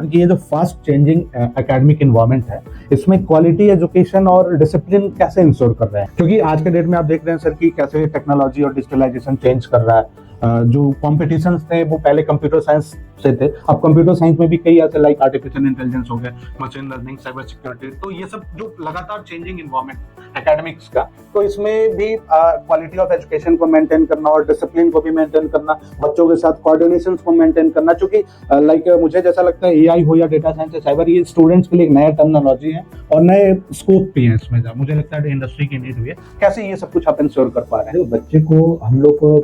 ये जो fast changing academic environment है, इसमें क्वालिटी एजुकेशन और डिसिप्लिन कैसे इंश्योर कर रहे हैं? क्योंकि आज के डेट में आप देख रहे हैं सर कि कैसे टेक्नोलॉजी और डिजिटलाइजेशन चेंज कर रहा है। जो कॉम्पिटिशन्स थे वो पहले कंप्यूटर साइंस से थे, अब कंप्यूटर साइंस में भी कई ऐसे लाइक आर्टिफिशियल इंटेलिजेंस हो गए, मशीन लर्निंग, साइबर सिक्योरिटी, तो ये सब जो लगातार चेंजिंग एनवायरनमेंट एकेडमिक्स का, तो इसमें भी क्वालिटी ऑफ एजुकेशन को मेंटेन करना और डिसिप्लिन को भी मेंटेन करना, बच्चों के साथ कोऑर्डिनेशन को मेंटेन करना, क्योंकि लाइक मुझे जैसा लगता है एआई हो या डेटा साइंस या साइबर, ये स्टूडेंट्स के लिए एक नया टर्मिनोलॉजी है और नए स्कोप भी है इसमें। मुझे लगता है इंडस्ट्री की नीड हुई है, कैसे ये सब कुछ आप इंश्योर कर पा रहे हैं? बच्चे को हम लोग को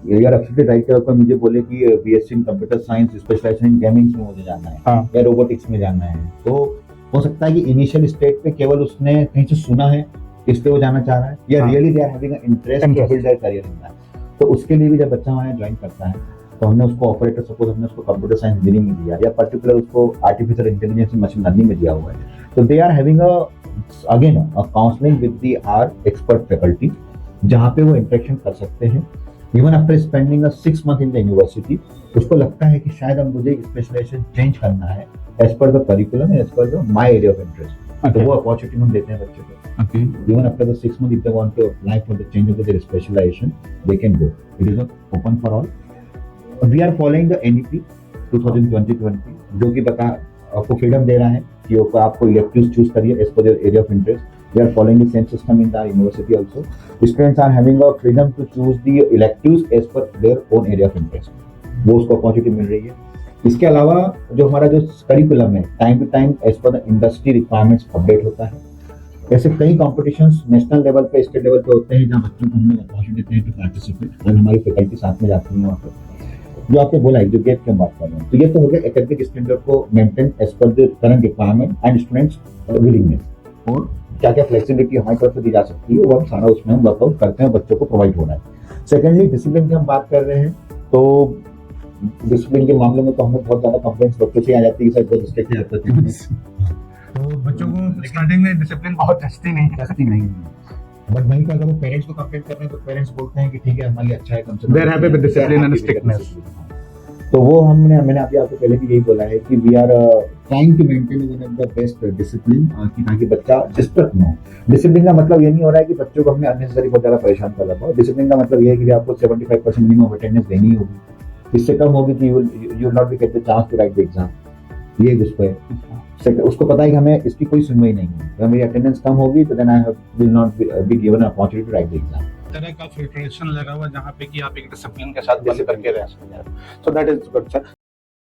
यार एब्सोल्युटली राइट है, मुझे बोले कि BSc in computer science specialisation in gaming में मुझे जानना है, हाँ, या रोबोटिक्स में जानना है, तो हो सकता है कि इनिशियल स्टेज पे केवल उसने कहीं से सुना है इसलिए वो जाना चाह रहा है, या really they are having a interest to build their career in that. तो उसके लिए भी जब बच्चा हमारे ज्वाइन करता है तो हमने उसको ऑपरेटर, सपोज हमने उसको कंप्यूटर साइंस इंजीनियरिंग में दिया या पर्टिकुलर उसको आर्टिफिशियल इंटेलिजेंस मशीन लर्निंग में दिया हुआ है, तो they are having again a counselling with the our expert faculty, जहाँ पे वो इंटरेक्शन कर सकते हैं। Even after spending 6 months in the university, उसको लगता है कि शायद अब मुझे स्पेशलाइजेशन चेंज करना है as per the curriculum, as per the my area of interest, तो वो अपॉर्चुनिटी हम देते हैं बच्चे को। Even after the 6 months if they want to apply for the change of their specialisation, they can go, it is open for all. We are following the NEP 2020, जो कि आपको फ्रीडम दे रहा है कि आपको इलेक्टिव्स चूज करिए as per your area of interest. We are following the same system in the university also. Students are having a freedom to choose the electives as per their own area of interest. वो उसको opportunity मिल रही है। इसके अलावा जो हमारा जो curriculum है, time to time as per the industry requirements update होता है। ऐसे कई कॉम्पिटिशन्स नेशनल लेवल पे, स्टेट लेवल पे होते हैं, जहाँ बच्चों को हम लोग अपॉर्चुनिटी देते हैं टू पार्टिसिपेट, और हमारी फैकल्टी साथ में जाती है वहाँ पर। जो आपने बोला है, जो गेट की हम बात कर रहे हैं, तो ये तो हो गया एकेडमिक स्टैंडर्ड को maintain as per the current requirement and students willingness, और क्या क्या फ्लेक्सिबिलिटी हमारी तरफ से दी जा सकती है वो हम सारा उसमें हम वर्कआउट करते हैं, बच्चों को प्रोवाइड हो रहा है। सेकेंडली, डिसिप्लिन की हम बात कर रहे हैं, तो डिसिप्लिन के मामले में तो हमें बहुत ज्यादा कंप्लेंट्स बच्चों से आ जाती है, सर बहुत स्ट्रिक्ट जाते थे, तो बच्चों को स्टार्टिंग में डिसिप्लिन बहुत जस्ती नहीं बट वहीं पर अगर वो पेरेंट्स को कंप्लेंट कर रहे हैं तो पेरेंट्स बोलते हैं कि ठीक है हमारे लिए अच्छा है, कम से कम there have with discipline and strictness. तो वो मैंने अभी आपको पहले भी यही बोला है कि we are trying to maintain one of the best discipline, ताकि बच्चा डिस्ट्रक्ट ना हो। डिसिप्लिन का मतलब ये नहीं हो रहा है कि बच्चों को हमने अननेसेसरी बहुत ज्यादा परेशान कर रखा हो। डिसिप्लिन का मतलब ये है कि आपको 75% मिनिमम अटेंडेंस देनी होगी, इससे कम होगी कि you not be get the chance to write the exam, ये जिसको है। उसको पता है कि हमें इसकी कोई सुनवाई नहीं है, अगर मेरी अटेंडेंस कम होगी तो then I will not be given a opportunity to write the exam. तरह का फिल्ट्रेशन लगा हुआ जहाँ पे कि आप एक डिसिप्लिन के साथ बंद करके रह सकते हैं। So that is good sir.